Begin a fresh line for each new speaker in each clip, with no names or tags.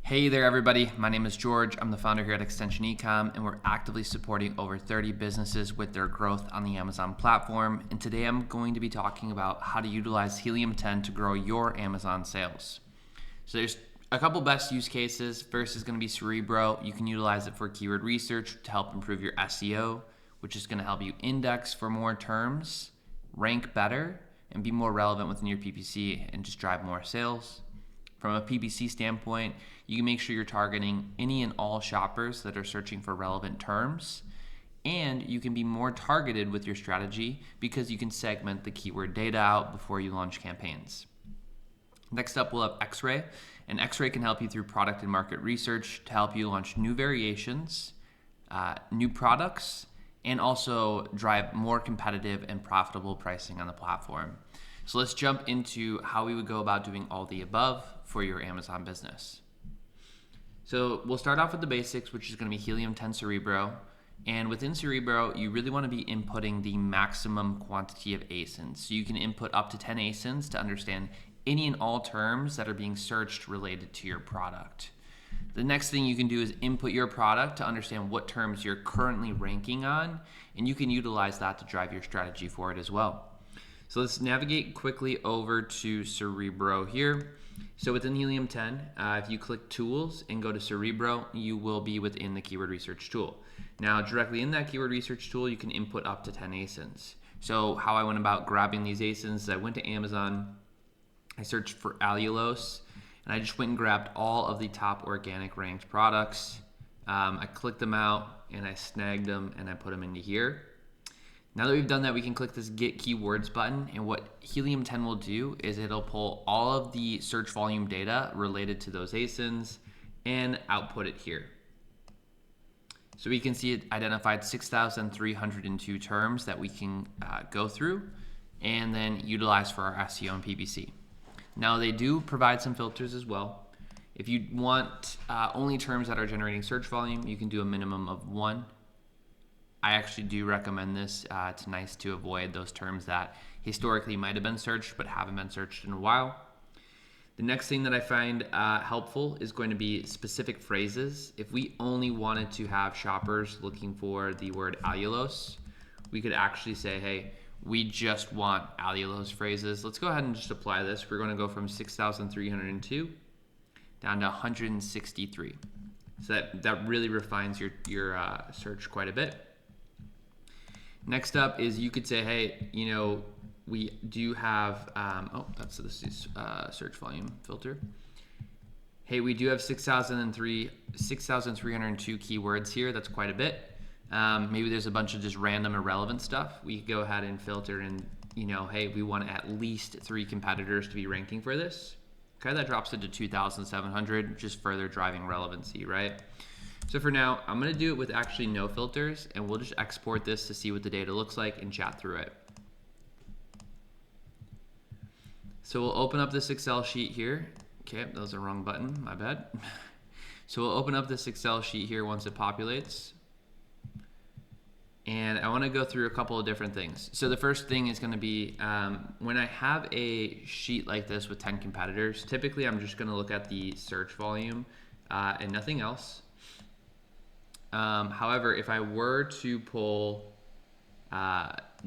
Hey there, everybody. My name is George. I'm the founder here at Extension Ecom, and we're actively supporting over 30 businesses with their growth on the Amazon platform. And today I'm going to be talking about how to utilize Helium 10 to grow your Amazon sales. So there's a couple best use cases. First is going to be Cerebro. You can utilize it for keyword research to help improve your SEO, which is going to help you index for more terms, rank better, and be more relevant within your PPC and just drive more sales. From a PPC standpoint, you can make sure you're targeting any and all shoppers that are searching for relevant terms, and you can be more targeted with your strategy because you can segment the keyword data out before you launch campaigns. Next up, we'll have X-Ray, and X-Ray can help you through product and market research to help you launch new variations, new products, and also drive more competitive and profitable pricing on the platform. So let's jump into how we would go about doing all the above for your Amazon business. So we'll start off with the basics, which is going to be Helium 10 Cerebro. And within Cerebro, you really want to be inputting the maximum quantity of ASINs. So you can input up to 10 ASINs to understand any and all terms that are being searched related to your product. The next thing you can do is input your product to understand what terms you're currently ranking on, and you can utilize that to drive your strategy for it as well. So let's navigate quickly over to Cerebro here. So within Helium 10, if you click Tools and go to Cerebro, you will be within the Keyword Research tool. Now, directly in that Keyword Research tool, you can input up to 10 ASINs. So how I went about grabbing these ASINs is I went to Amazon, I searched for allulose, and I just went and grabbed all of the top organic ranked products. I clicked them out, and I snagged them, and I put them into here. Now that we've done that, we can click this Get Keywords button, and what Helium 10 will do is it'll pull all of the search volume data related to those ASINs and output it here. So we can see it identified 6,302 terms that we can go through and then utilize for our SEO and PPC. Now they do provide some filters as well. If you want only terms that are generating search volume, you can do a minimum of 1. I actually do recommend this. It's nice to avoid those terms that historically might have been searched but haven't been searched in a while. The next thing that I find helpful is going to be specific phrases. If we only wanted to have shoppers looking for the word allulose, we could actually say, hey, we just want allulose phrases. Let's go ahead and just apply this. We're going to go from 6,302 down to 163. So that really refines your search quite a bit. Next up is you could say, hey, we do have, that's the search volume filter. Hey, we do have 6,302 keywords here. That's quite a bit. Maybe there's a bunch of just random irrelevant stuff. We could go ahead and filter and, hey, we want at least 3 competitors to be ranking for this. Okay, that drops it to 2,700, just further driving relevancy, right? So for now, I'm going to do it with actually no filters, and we'll just export this to see what the data looks like and chat through it. So we'll open up this Excel sheet here. Okay, that was the wrong button, my bad. So we'll open up this Excel sheet here once it populates. And I want to go through a couple of different things. So the first thing is going to be when I have a sheet like this with 10 competitors, typically I'm just going to look at the search volume and nothing else. However, if I were to pull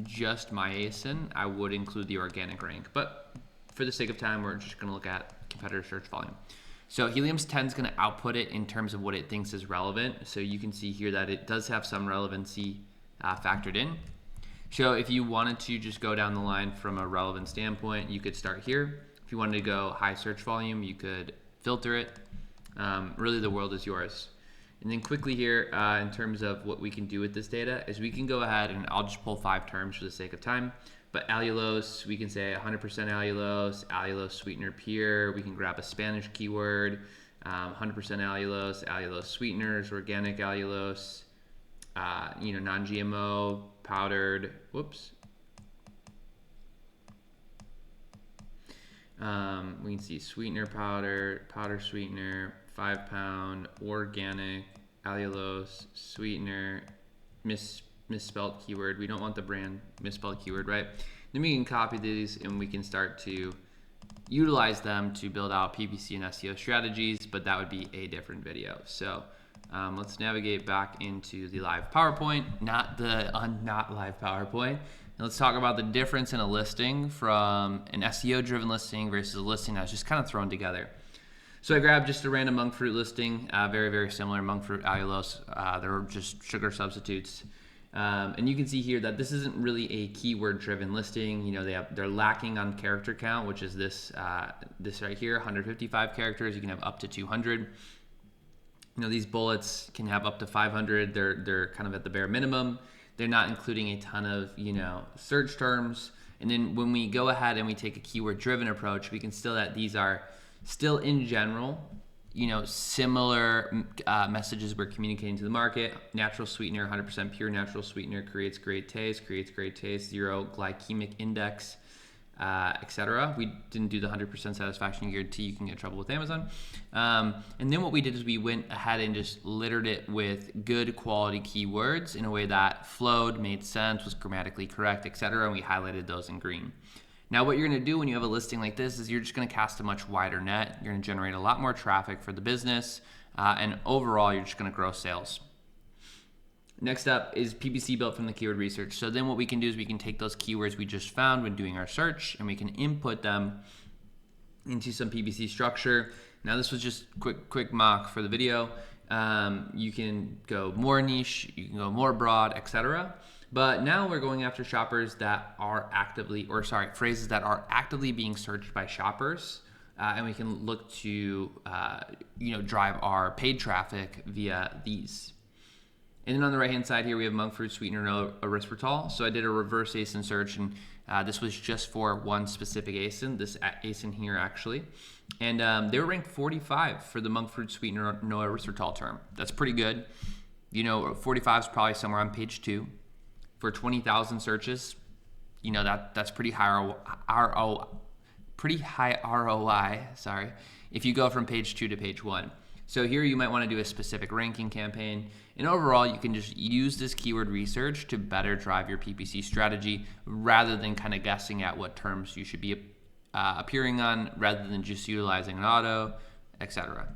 just my ASIN, I would include the organic rank. But for the sake of time, we're just going to look at competitor search volume. So Helium 10 is going to output it in terms of what it thinks is relevant. So you can see here that it does have some relevancy factored in. So if you wanted to just go down the line from a relevant standpoint, you could start here. If you wanted to go high search volume, you could filter it. Really, the world is yours. And then quickly here, in terms of what we can do with this data, is we can go ahead and I'll just pull 5 terms for the sake of time. But allulose, we can say 100% allulose sweetener pure. We can grab a Spanish keyword, 100% allulose sweeteners, organic allulose, non-GMO, powdered, we can see sweetener powder sweetener, 5-pound, organic, allulose, sweetener, misspelled keyword. We don't want the brand misspelled keyword, right? Then we can copy these and we can start to, utilize them to build out PPC and SEO strategies, but that would be a different video. So let's navigate back into the live PowerPoint, not live PowerPoint. And let's talk about the difference in a listing from an SEO driven listing versus a listing that's just kind of thrown together. So I grabbed just a random monk fruit listing, very, very similar, monk fruit, allulose. They're just sugar substitutes. And you can see here that this isn't really a keyword driven listing. You know, they're lacking on character count, which is this right here, 155 characters. You can have up to 200. You know, these bullets can have up to 500. They're kind of at the bare minimum. They're not including a ton of, you know, search terms. And then when we go ahead and we take a keyword driven approach, we can still that these are still in general, you know, similar messages we're communicating to the market. Natural sweetener, 100% pure natural sweetener, creates great taste, zero glycemic index, etc. We didn't do the 100% satisfaction guarantee. You can get in trouble with Amazon. And then what we did is we went ahead and just littered it with good quality keywords in a way that flowed, made sense, was grammatically correct, etc. And we highlighted those in green. Now what you're going to do when you have a listing like this is you're just going to cast a much wider net. You're going to generate a lot more traffic for the business, and overall you're just going to grow sales. Next up is PPC built from the keyword research. So then what we can do is we can take those keywords we just found when doing our search and we can input them into some PPC structure. Now this was just quick mock for the video. You can go more niche, you can go more broad, etc. But now we're going after shoppers that are phrases that are actively being searched by shoppers, and we can look to drive our paid traffic via these. And then on the right hand side here we have monk fruit sweetener no erythritol. So I did a reverse ASIN search, and this was just for one specific ASIN, this ASIN here actually, and they were ranked 45 for the monk fruit sweetener no erythritol term. That's pretty good. You know, 45 is probably somewhere on page 2. For 20,000 searches, you know, that's pretty high ROI, if you go from page 2 to page 1. So here you might want to do a specific ranking campaign, and overall you can just use this keyword research to better drive your PPC strategy rather than kind of guessing at what terms you should be appearing on, rather than just utilizing an auto, etc.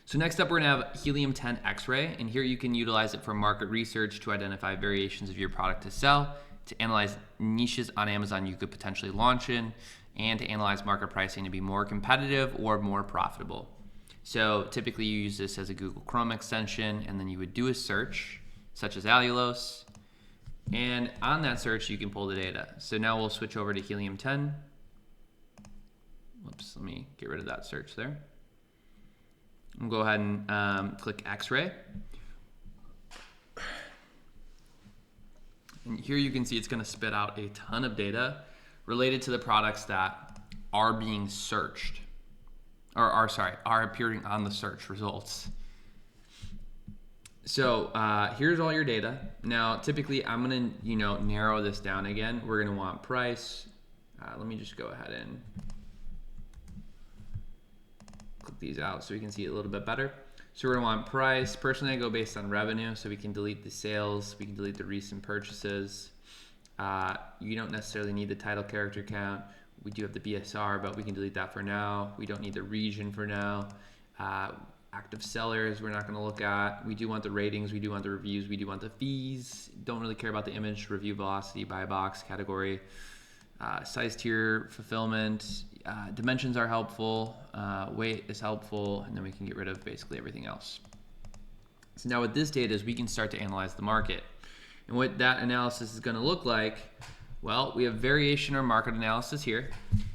So next up, we're gonna have Helium 10 X-ray, and here you can utilize it for market research to identify variations of your product to sell, to analyze niches on Amazon you could potentially launch in, and to analyze market pricing to be more competitive or more profitable. So typically you use this as a Google Chrome extension, and then you would do a search, such as allulose, and on that search you can pull the data. So now we'll switch over to Helium 10. Whoops, let me get rid of that search there. We'll go ahead and click X-ray. And here you can see it's going to spit out a ton of data related to the products that are being searched, or are appearing on the search results. So here's all your data. Now, typically I'm going to narrow this down again. We're going to want price. Let me just go ahead and click these out so we can see it a little bit better. So we're gonna want price. Personally, I go based on revenue, so we can delete the sales, we can delete the recent purchases. You don't necessarily need the title character count. We do have the BSR, but we can delete that for now. We don't need the region for now. Active sellers, we're not gonna look at. We do want the ratings, we do want the reviews, we do want the fees. Don't really care about the image, review velocity, buy box, category, size tier, fulfillment. Dimensions are helpful, weight is helpful, and then we can get rid of basically everything else. So now with this data is we can start to analyze the market. And what that analysis is going to look like, well, we have variation or market analysis here.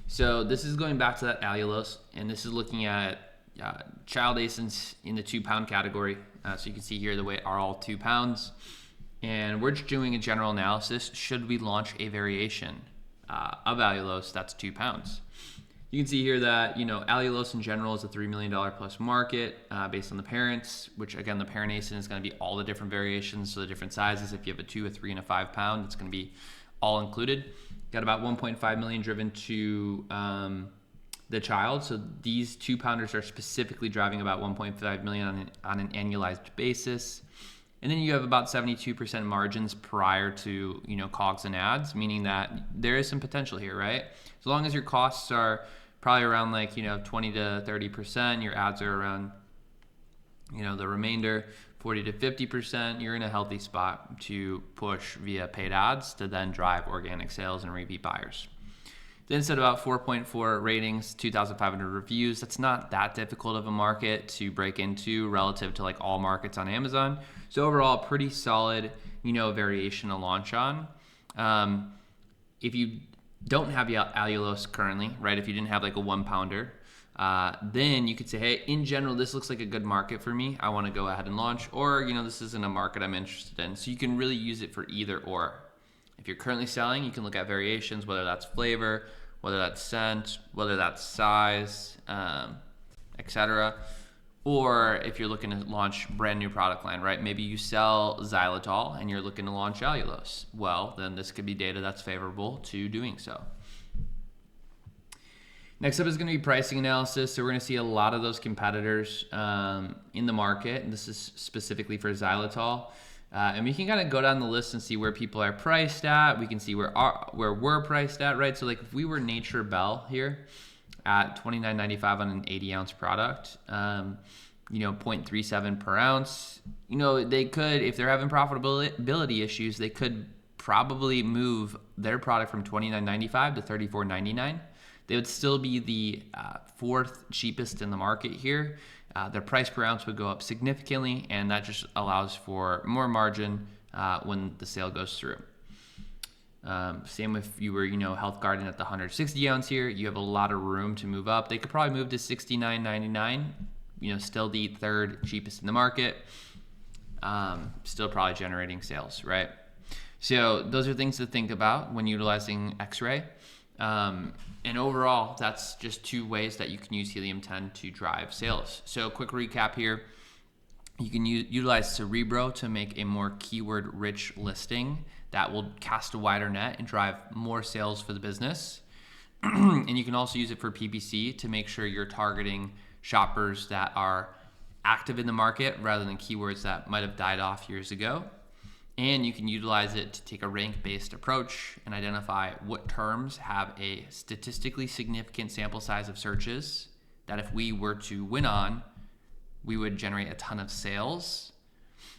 So this is going back to that allulose, and this is looking at child ASINs in the 2-pound category. So you can see here the weight are all 2 pounds. And we're just doing a general analysis. Should we launch a variation of allulose that's 2 pounds? You can see here that, allulose in general is a $3 million plus market based on the parents, which again, the parent ASIN is going to be all the different variations, so the different sizes. If you have a 2, a 3, and a 5 pound, it's going to be all included. Got about 1.5 million driven to the child. So these 2 pounders are specifically driving about 1.5 million on an annualized basis. And then you have about 72% margins prior to, COGS and ads, meaning that there is some potential here, right? As long as your costs are probably around 20 to 30%, your ads are around, the remainder 40 to 50%, you're in a healthy spot to push via paid ads to then drive organic sales and repeat buyers. Then said about 4.4 ratings, 2,500 reviews. That's not that difficult of a market to break into relative to all markets on Amazon. So overall, pretty solid, variation to launch on. If you don't have allulose currently, right? If you didn't have a 1 pounder, then you could say, hey, in general, this looks like a good market for me. I want to go ahead and launch, or, this isn't a market I'm interested in. So you can really use it for either or. If you're currently selling, you can look at variations, whether that's flavor, whether that's scent, whether that's size, etc. Or if you're looking to launch brand new product line, right? Maybe you sell xylitol and you're looking to launch allulose. Well, then this could be data that's favorable to doing so. Next up is going to be pricing analysis. So we're going to see a lot of those competitors in the market, and this is specifically for xylitol. And we can kind of go down the list and see where people are priced at. We can see where we're priced at, right? So if we were Nature Bell here at $29.95 on an 80-ounce product, 0.37 per ounce, they could, if they're having profitability issues, they could probably move their product from $29.95 to $34.99. They would still be the fourth cheapest in the market here. Their price per ounce would go up significantly, and that just allows for more margin when the sale goes through. Same if you were, Health Garden at the 160 ounce here, you have a lot of room to move up. They could probably move to $69.99, still the third cheapest in the market, still probably generating sales, right? So those are things to think about when utilizing X-ray. And overall, that's just two ways that you can use Helium 10 to drive sales. So quick recap here. You can utilize Cerebro to make a more keyword-rich listing that will cast a wider net and drive more sales for the business. And you can also use it for PPC to make sure you're targeting shoppers that are active in the market rather than keywords that might have died off years ago. And you can utilize it to take a rank-based approach and identify what terms have a statistically significant sample size of searches that if we were to win on, we would generate a ton of sales.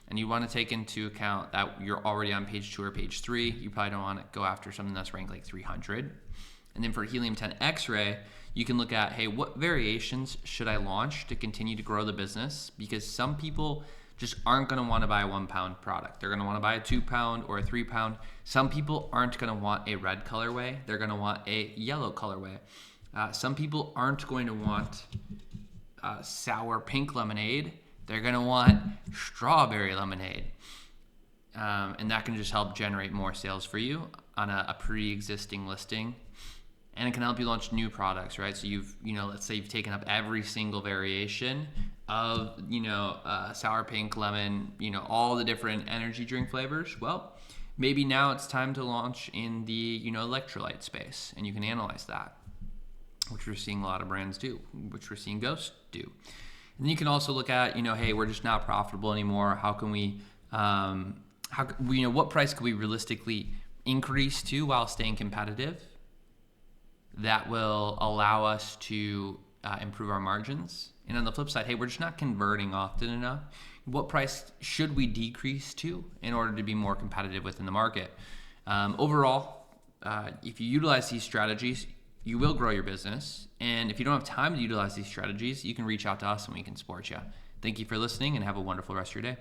And you want to take into account that you're already on page 2 or page 3. You probably don't want to go after something that's ranked 300. And then for Helium 10 X-ray, you can look at, hey, what variations should I launch to continue to grow the business? Because some people just aren't going to want to buy a 1 pound product. They're going to want to buy a 2 pound or a 3 pound. Some people aren't going to want a red colorway. They're going to want a yellow colorway. Some people aren't going to want sour pink lemonade. They're going to want strawberry lemonade. And that can just help generate more sales for you on a pre-existing listing. And it can help you launch new products, right? So let's say you've taken up every single variation of, sour pink, lemon, all the different energy drink flavors. Well, maybe now it's time to launch in the, electrolyte space, and you can analyze that, which we're seeing a lot of brands do, which we're seeing Ghost do. And then you can also look at, hey, we're just not profitable anymore. How can we, what price could we realistically increase to while staying competitive? That will allow us to improve our margins. And on the flip side, hey, we're just not converting often enough. What price should we decrease to in order to be more competitive within the market? Overall, if you utilize these strategies, you will grow your business. And if you don't have time to utilize these strategies, you can reach out to us and we can support you. Thank you for listening and have a wonderful rest of your day.